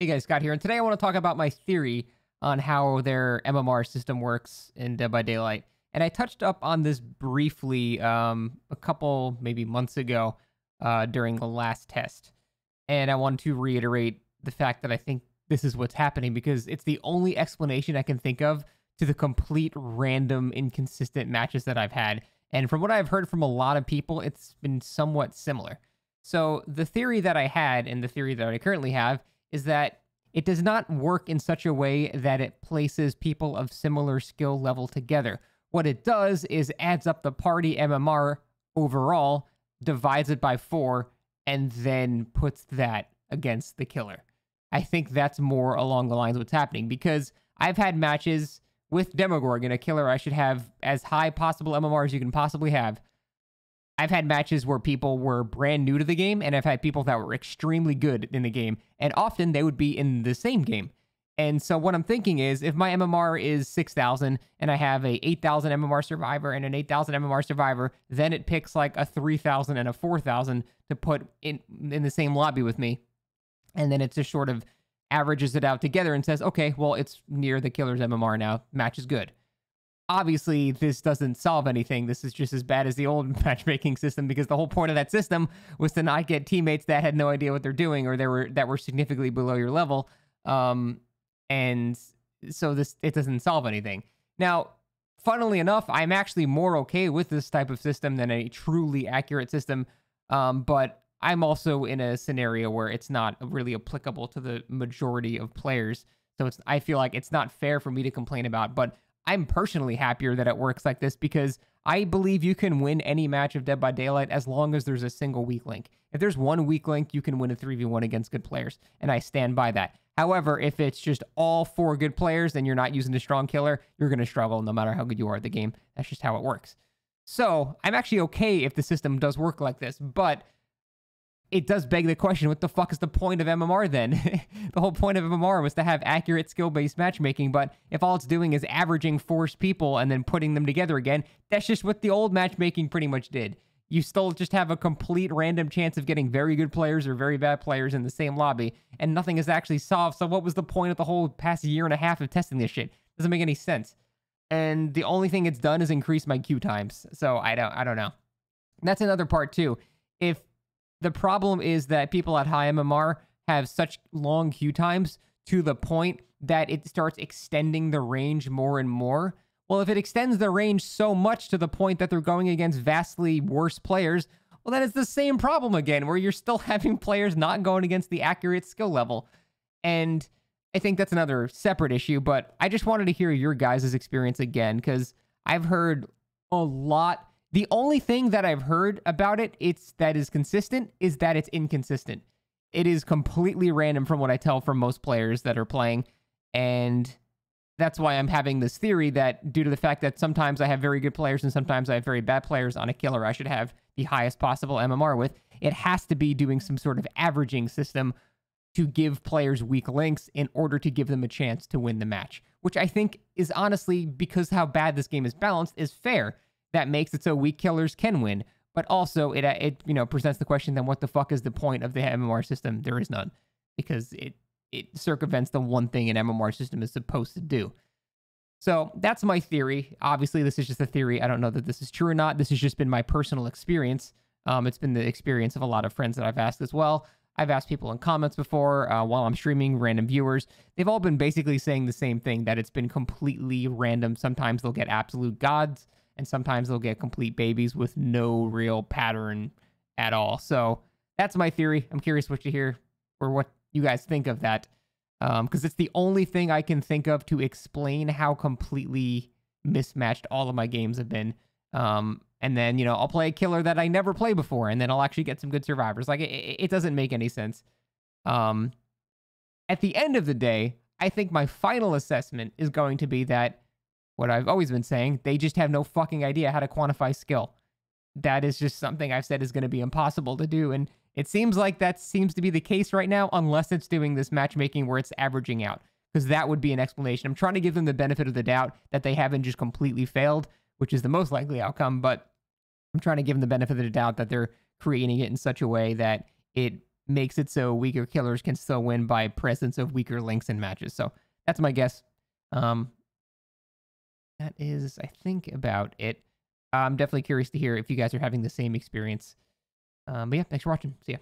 Hey guys, Scott here, and today I want to talk about my theory on how their MMR system works in Dead by Daylight. And I touched up on this briefly a couple, maybe months ago during the last test. And I wanted to reiterate the fact that I think this is what's happening because it's the only explanation I can think of to the complete random, inconsistent matches that I've had. And from what I've heard from a lot of people, it's been somewhat similar. So the theory that I had and the theory that I currently have is that it does not work in such a way that it places people of similar skill level together. What it does is adds up the party MMR overall, divides it by 4, and then puts that against the killer. I think that's more along the lines of what's happening because I've had matches with Demogorgon, a killer I should have as high possible MMR as you can possibly have. I've had matches where people were brand new to the game, and I've had people that were extremely good in the game, and often they would be in the same game. And so what I'm thinking is, if my MMR is 6,000, and I have a 8,000 MMR survivor and an 8,000 MMR survivor, then it picks like a 3,000 and a 4,000 to put in the same lobby with me. And then it just sort of averages it out together and says, okay, well, it's near the killer's MMR now. Match is good. Obviously, this doesn't solve anything. This is just as bad as the old matchmaking system because the whole point of that system was to not get teammates that had no idea what they're doing or that were significantly below your level. And so it doesn't solve anything. Now, funnily enough, I'm actually more okay with this type of system than a truly accurate system. But I'm also in a scenario where it's not really applicable to the majority of players. So I feel like it's not fair for me to complain about, but I'm personally happier that it works like this because I believe you can win any match of Dead by Daylight as long as there's a single weak link. If there's one weak link, you can win a 3v1 against good players, and I stand by that. However, if it's just all 4 good players and you're not using a strong killer, you're going to struggle no matter how good you are at the game. That's just how it works. So I'm actually okay if the system does work like this, but it does beg the question, what the fuck is the point of MMR then? The whole point of MMR was to have accurate skill-based matchmaking, but if all it's doing is averaging forced people and then putting them together again, that's just what the old matchmaking pretty much did. You still just have a complete random chance of getting very good players or very bad players in the same lobby, and nothing is actually solved, so what was the point of the whole past year and a half of testing this shit? Doesn't make any sense. And the only thing it's done is increase my queue times, so I don't know. And that's another part too. If the problem is that people at high MMR have such long queue times to the point that it starts extending the range more and more. Well, if it extends the range so much to the point that they're going against vastly worse players, well, then it's the same problem again, where you're still having players not going against the accurate skill level. And I think that's another separate issue, but I just wanted to hear your guys' experience again, because I've heard a lot. The only thing that I've heard about it, that is consistent, is that it's inconsistent. It is completely random from what I tell from most players that are playing, and that's why I'm having this theory that due to the fact that sometimes I have very good players and sometimes I have very bad players on a killer I should have the highest possible MMR with, it has to be doing some sort of averaging system to give players weak links in order to give them a chance to win the match, which I think is honestly, because how bad this game is balanced, is fair. That makes it so weak killers can win, but also it presents the question, then what the fuck is the point of the MMR system? There is none, because it circumvents the one thing an MMR system is supposed to do. So that's my theory. Obviously, this is just a theory. I don't know that this is true or not. This has just been my personal experience. It's been the experience of a lot of friends that I've asked as well. I've asked people in comments before while I'm streaming, random viewers. They've all been basically saying the same thing, that it's been completely random. Sometimes they'll get absolute gods, and sometimes they'll get complete babies with no real pattern at all. So that's my theory. I'm curious what you hear or what you guys think of that, because it's the only thing I can think of to explain how completely mismatched all of my games have been. And then, I'll play a killer that I never played before, and then I'll actually get some good survivors. Like, it doesn't make any sense. At the end of the day, I think my final assessment is going to be that what I've always been saying, they just have no fucking idea how to quantify skill. That is just something I've said is going to be impossible to do, and it seems like that seems to be the case right now, unless it's doing this matchmaking where it's averaging out, because that would be an explanation. I'm trying to give them the benefit of the doubt that they haven't just completely failed, which is the most likely outcome, but I'm trying to give them the benefit of the doubt that they're creating it in such a way that it makes it so weaker killers can still win by presence of weaker links in matches. So that's my guess. Um, that is, I think, about it. I'm definitely curious to hear if you guys are having the same experience. But yeah, thanks for watching. See ya.